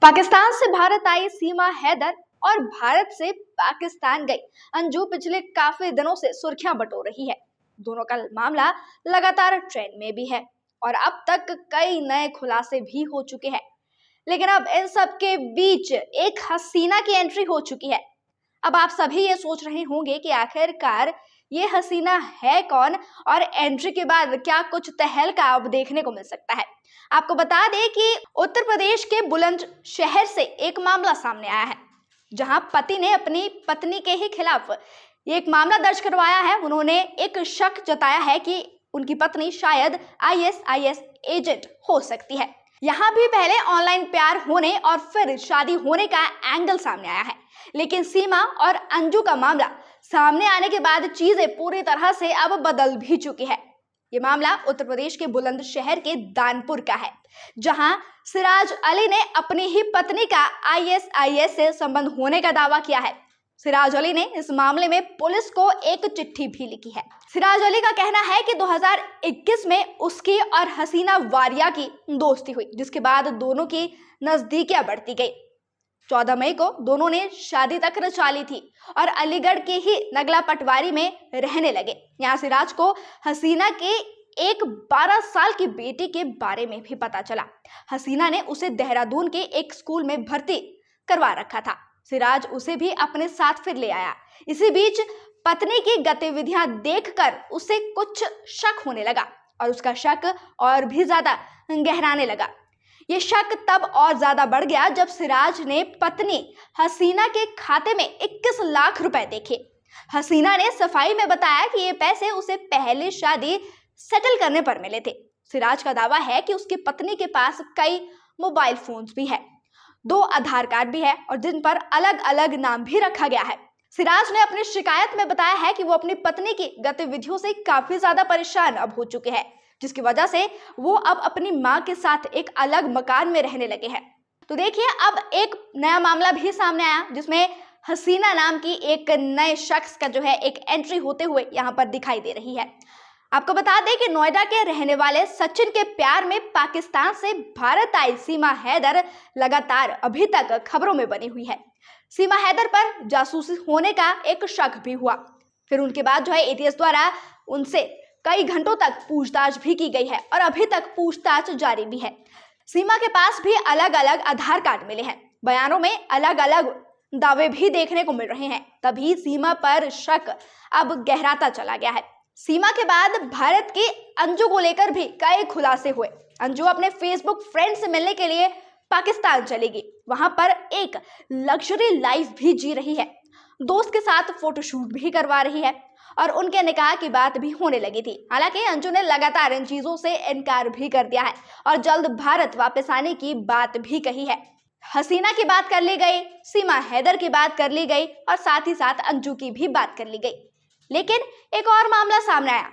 पाकिस्तान से भारत आई सीमा हैदर और भारत से पाकिस्तान गई अंजू पिछले काफी दिनों से सुर्खियां बटोर रही है। दोनों का मामला लगातार ट्रेंड में भी है और अब तक कई नए खुलासे भी हो चुके हैं। लेकिन अब इन सब के बीच एक हसीना की एंट्री हो चुकी है। अब आप सभी ये सोच रहे होंगे कि आखिरकार ये हसीना है कौन और एंट्री के बाद क्या कुछ तहलका अब देखने को मिल सकता है। आपको बता दें कि उत्तर प्रदेश के बुलंदशहर से एक मामला सामने आया है, जहां पति ने अपनी पत्नी के ही खिलाफ एक मामला दर्ज करवाया है। उन्होंने एक शक जताया है कि उनकी पत्नी शायद आईएसआईएस एजेंट हो सकती है। यहाँ भी पहले ऑनलाइन प्यार होने और फिर शादी होने का एंगल सामने आया है, लेकिन सीमा और अंजू का मामला सामने आने के बाद चीजें पूरी तरह से अब बदल भी चुकी है। ये मामला उत्तर प्रदेश के बुलंदशहर के दानपुर का है, जहां सिराज अली ने अपनी ही पत्नी का आईएसआईएस से संबंध होने का दावा किया है। सिराज अली ने इस मामले में पुलिस को एक चिट्ठी भी लिखी है। सिराज अली का कहना है कि 2021 में उसकी और हसीना वारिया की दोस्ती हुई, जिसके बाद दोनों की नजदीकियां बढ़ती गई। 14 मई को दोनों ने शादी तक रचा ली थी और अलीगढ़ के ही नगला पटवारी में रहने लगे। यहाँ सिराज को हसीना के एक 12 साल की बेटी के बारे में भी पता चला। हसीना ने उसे देहरादून के एक स्कूल में भर्ती करवा रखा था। सिराज उसे भी अपने साथ फिर ले आया। इसी बीच पत्नी की गतिविधियां देखकर उसे कुछ शक होने लगा और उसका शक और भी ज्यादा गहराने लगा। ये शक तब और ज्यादा बढ़ गया जब सिराज ने पत्नी हसीना के खाते में 21 लाख रुपए देखे। हसीना ने सफाई में बताया कि ये पैसे उसे पहले शादी सेटल करने पर मिले थे। सिराज का दावा है कि उसकी पत्नी के पास कई मोबाइल फोन्स भी है, 2 आधार कार्ड भी है और जिन पर अलग अलग नाम भी रखा गया है। सिराज ने अपनी शिकायत में बताया है कि वो अपनी पत्नी की गतिविधियों से काफी ज्यादा परेशान अब हो चुके हैं, जिसकी वजह से वो अब अपनी मां के साथ एक अलग मकान में रहने लगे हैं। तो देखिए, अब एक नया मामला भी सामने आया, जिसमें हसीना नाम की एक नए शख्स का जो है एक एंट्री होते हुए यहाँ पर दिखाई दे रही है। आपको बता दें कि नोएडा के रहने वाले सचिन के प्यार में पाकिस्तान से भारत आई सीमा हैदर लगातार अभी तक खबरों में बनी हुई है। सीमा हैदर पर जासूसी होने का एक शक भी हुआ। फिर उनके बाद जो है एटीएस द्वारा उनसे कई घंटों तक पूछताछ भी की गई है और अभी तक पूछताछ जारी भी है। सीमा के पास भी अलग अलग आधार कार्ड मिले हैं। बयानों में अलग अलग दावे भी देखने को मिल रहे हैं। तभी सीमा पर शक अब गहराता चला गया है। सीमा के बाद भारत की अंजू को लेकर भी कई खुलासे हुए। अंजू अपने फेसबुक फ्रेंड से मिलने के लिए पाकिस्तान चलेगी। वहां पर एक लग्जरी लाइफ भी जी रही है, दोस्त के साथ फोटोशूट भी करवा रही है और उनके निकाह की बात भी होने लगी थी। हालांकि अंजू ने लगातार इन चीजों से इनकार भी कर दिया है और जल्द भारत वापस आने की बात भी कही है। हसीना की बात कर ली गई, सीमा हैदर की बात कर ली गई और साथ ही साथ अंजू की भी बात कर ली गई। लेकिन एक और मामला सामने आया।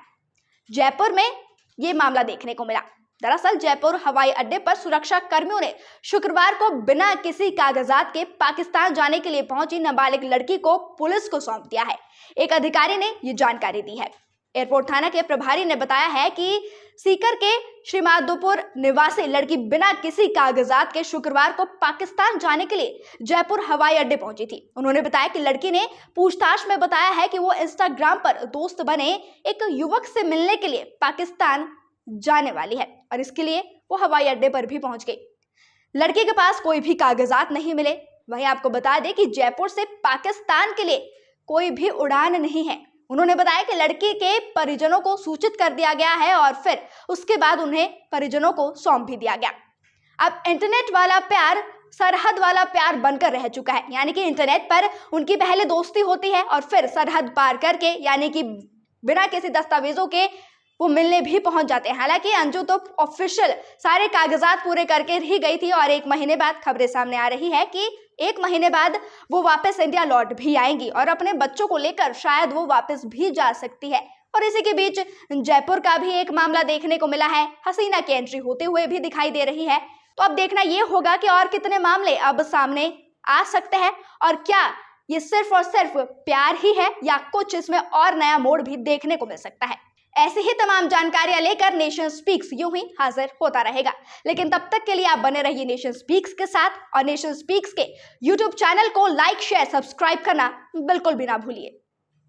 जयपुर में ये मामला देखने को मिला। दरअसल जयपुर हवाई अड्डे पर सुरक्षा कर्मियों ने शुक्रवार को बिना किसी कागजात के पाकिस्तान जाने के लिए पहुंची नाबालिग लड़की को पुलिस को सौंप दिया है। एक अधिकारी ने ये जानकारी दी है। एयरपोर्ट थाना के प्रभारी ने बताया है कि सीकर के श्रीमाधोपुर निवासी लड़की बिना किसी कागजात के शुक्रवार को पाकिस्तान जाने के लिए जयपुर हवाई अड्डे पहुंची थी। उन्होंने बताया कि लड़की ने पूछताछ में बताया है कि वो इंस्टाग्राम पर दोस्त बने एक युवक से मिलने के लिए पाकिस्तान जाने वाली है और इसके लिए वो हवाई अड्डे पर भी पहुंच गई। लड़की के पास कोई भी कागजात नहीं मिले। वहीं आपको बता दें कि जयपुर से पाकिस्तान के लिए कोई भी उड़ान नहीं है। उन्होंने बताया कि लड़की के परिजनों को सूचित कर दिया गया है और फिर उसके बाद उन्हें परिजनों को सौंप भी दिया गया। अब इंटरनेट वाला प्यार सरहद वाला प्यार बनकर रह चुका है, यानी कि इंटरनेट पर उनकी पहले दोस्ती होती है और फिर सरहद पार करके, यानी कि बिना किसी दस्तावेजों के वो मिलने भी पहुंच जाते हैं। हालांकि अंजू तो ऑफिशियल सारे कागजात पूरे करके ही गई थी और 1 महीने बाद खबरें सामने आ रही है कि 1 महीने बाद वो वापस इंडिया लौट भी आएंगी और अपने बच्चों को लेकर शायद वो वापस भी जा सकती है। और इसी के बीच जयपुर का भी एक मामला देखने को मिला है। हसीना की एंट्री होते हुए भी दिखाई दे रही है। तो अब देखना ये होगा कि और कितने मामले अब सामने आ सकते हैं और क्या ये सिर्फ और सिर्फ प्यार ही है या कुछ इसमें और नया मोड़ भी देखने को मिल सकता है। ऐसे ही तमाम जानकारियां लेकर नेशन स्पीक्स यूं ही हाजिर होता रहेगा। लेकिन तब तक के लिए आप बने रहिए नेशन स्पीक्स के साथ और नेशन स्पीक्स के यूट्यूब चैनल को लाइक, शेयर, सब्सक्राइब करना बिल्कुल भी ना भूलिए।